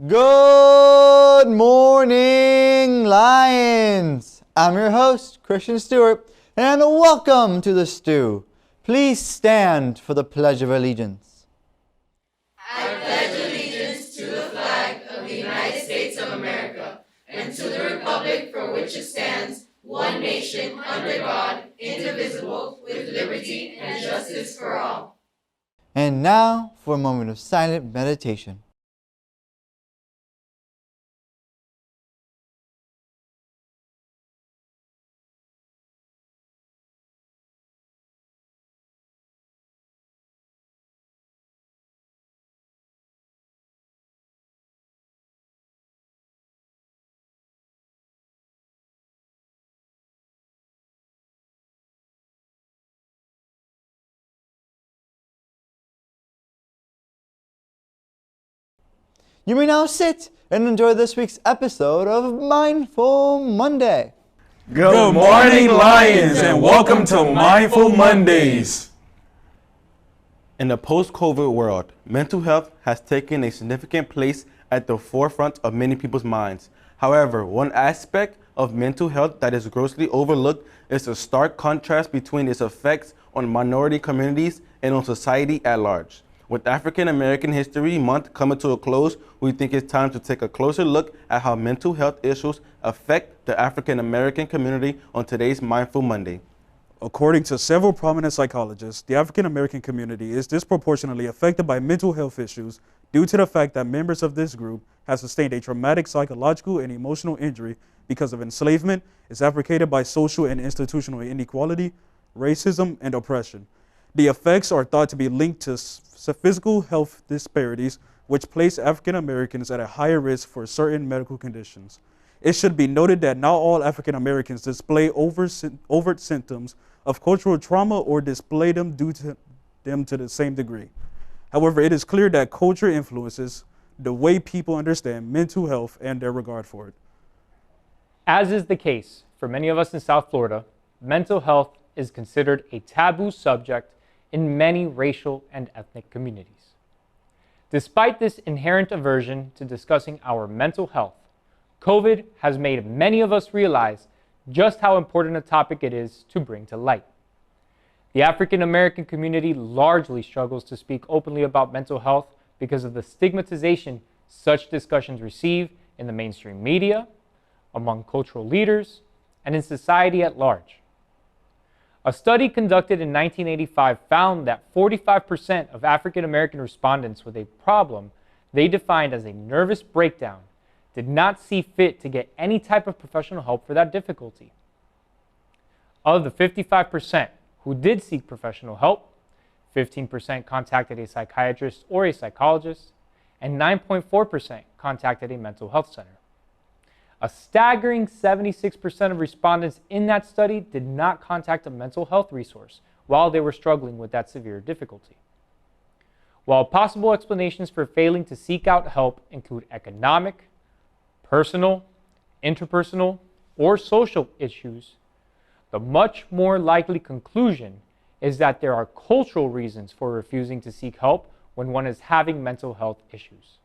Good morning, Lions! I'm your host, Christian Stewart, and welcome to the Stew. Please stand for the Pledge of Allegiance. I pledge allegiance to the flag of the United States of America and to the republic for which it stands, one nation, under God, indivisible, with liberty and justice for all. And now for a moment of silent meditation. You may now sit and enjoy this week's episode of Mindful Monday. Good morning, Lions, and welcome to Mindful Mondays. In the post-COVID world, mental health has taken a significant place at the forefront of many people's minds. However, one aspect of mental health that is grossly overlooked is the stark contrast between its effects on minority communities and on society at large. With African American History Month coming to a close, we think it's time to take a closer look at how mental health issues affect the African American community on today's Mindful Monday. According to several prominent psychologists, the African American community is disproportionately affected by mental health issues due to the fact that members of this group have sustained a traumatic psychological and emotional injury because of enslavement, is advocated by social and institutional inequality, racism, and oppression. The effects are thought to be linked to physical health disparities, which place African Americans at a higher risk for certain medical conditions. It should be noted that not all African Americans display overt symptoms of cultural trauma or display them due to them to the same degree. However, it is clear that culture influences the way people understand mental health and their regard for it. As is the case for many of us in South Florida, mental health is considered a taboo subject in many racial and ethnic communities. Despite this inherent aversion to discussing our mental health, COVID has made many of us realize just how important a topic it is to bring to light. The African American community largely struggles to speak openly about mental health because of the stigmatization such discussions receive in the mainstream media, among cultural leaders, and in society at large. A study conducted in 1985 found that 45% of African American respondents with a problem they defined as a nervous breakdown did not see fit to get any type of professional help for that difficulty. Of the 55% who did seek professional help, 15% contacted a psychiatrist or a psychologist, and 9.4% contacted a mental health center. A staggering 76% of respondents in that study did not contact a mental health resource while they were struggling with that severe difficulty. While possible explanations for failing to seek out help include economic, personal, interpersonal, or social issues, the much more likely conclusion is that there are cultural reasons for refusing to seek help when one is having mental health issues.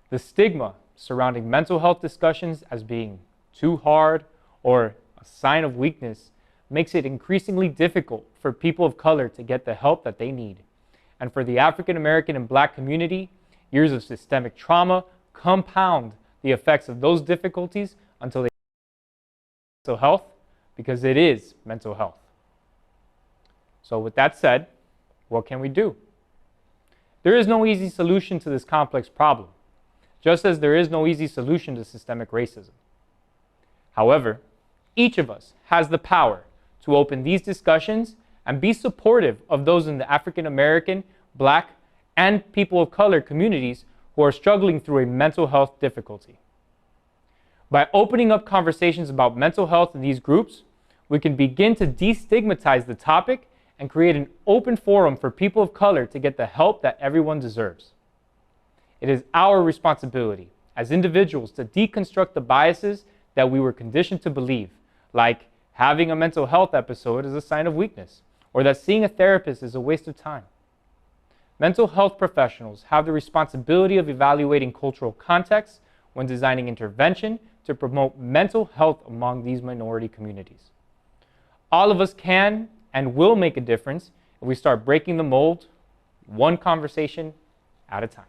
The stigma surrounding mental health discussions as being too hard or a sign of weakness makes it increasingly difficult for people of color to get the help that they need. And for the African American and Black community, years of systemic trauma compound the effects of those difficulties until they mental health, because it is mental health. So with that said, what can we do? There is no easy solution to this complex problem, just as there is no easy solution to systemic racism. However, each of us has the power to open these discussions and be supportive of those in the African American, Black, and people of color communities who are struggling through a mental health difficulty. By opening up conversations about mental health in these groups, we can begin to destigmatize the topic and create an open forum for people of color to get the help that everyone deserves. It is our responsibility as individuals to deconstruct the biases that we were conditioned to believe, like having a mental health episode is a sign of weakness, or that seeing a therapist is a waste of time. mental health professionals have the responsibility of evaluating cultural context when designing intervention to promote mental health among these minority communities. All of us can and will make a difference if we start breaking the mold, one conversation at a time.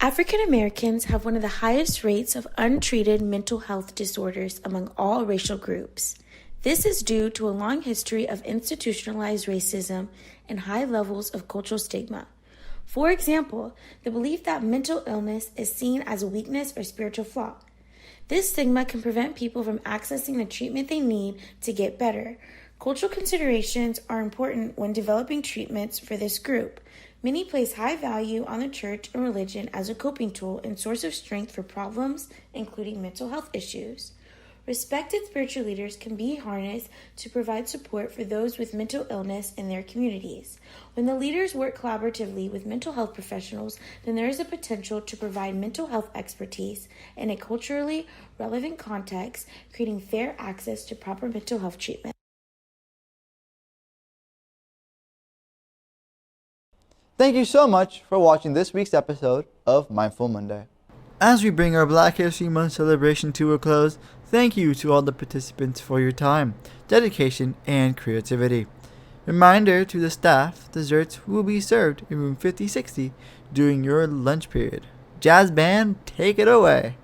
African Americans have one of the highest rates of untreated mental health disorders among all racial groups. This is due to a long history of institutionalized racism and high levels of cultural stigma. For example, the belief that mental illness is seen as a weakness or spiritual flaw. This stigma can prevent people from accessing the treatment they need to get better. Cultural considerations are important when developing treatments for this group. Many place high value on the church and religion as a coping tool and source of strength for problems, including mental health issues. Respected spiritual leaders can be harnessed to provide support for those with mental illness in their communities. When the leaders work collaboratively with mental health professionals, then there is a potential to provide mental health expertise in a culturally relevant context, creating fair access to proper mental health treatment. Thank you so much for watching this week's episode of Mindful Monday. As we bring our Black History Month celebration to a close, thank you to all the participants for your time, dedication, and creativity. Reminder to the staff, desserts will be served in room 5060 during your lunch period. Jazz band, take it away.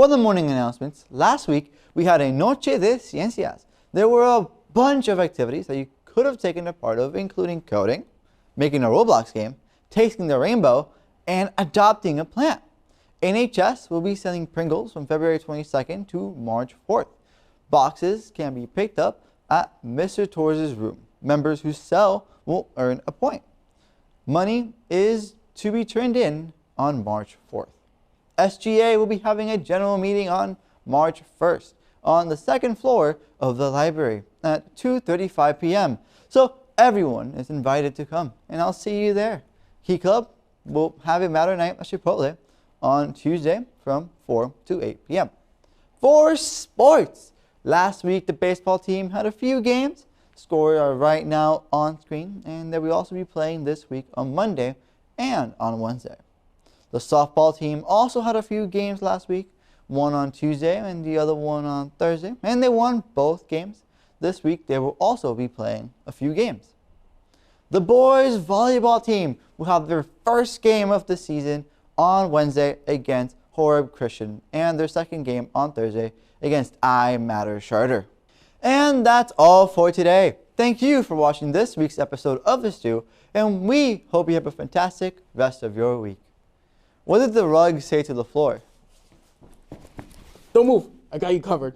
For the morning announcements, last week we had a Noche de Ciencias. There were a bunch of activities that you could have taken a part of, including coding, making a Roblox game, tasting the rainbow, and adopting a plant. NHS will be selling Pringles from February 22nd to March 4th. Boxes can be picked up at Mr. Torres' room. Members who sell will earn a point. Money is to be turned in on March 4th. SGA will be having a general meeting on March 1st on the second floor of the library at 2:35 p.m. So everyone is invited to come, and I'll see you there. Key Club will have a matter night at Chipotle on Tuesday from 4 to 8 p.m. For sports, last week the baseball team had a few games. Scores are right now on screen, and they will also be playing this week on Monday and on Wednesday. The softball team also had a few games last week, one on Tuesday and the other one on Thursday, and they won both games. This week they will also be playing a few games. The boys volleyball team will have their first game of the season on Wednesday against Horeb Christian, and their second game on Thursday against I Matter Charter. And that's all for today. Thank you for watching this week's episode of The Stew, and we hope you have a fantastic rest of your week. What did the rug say to the floor? Don't move. I got you covered.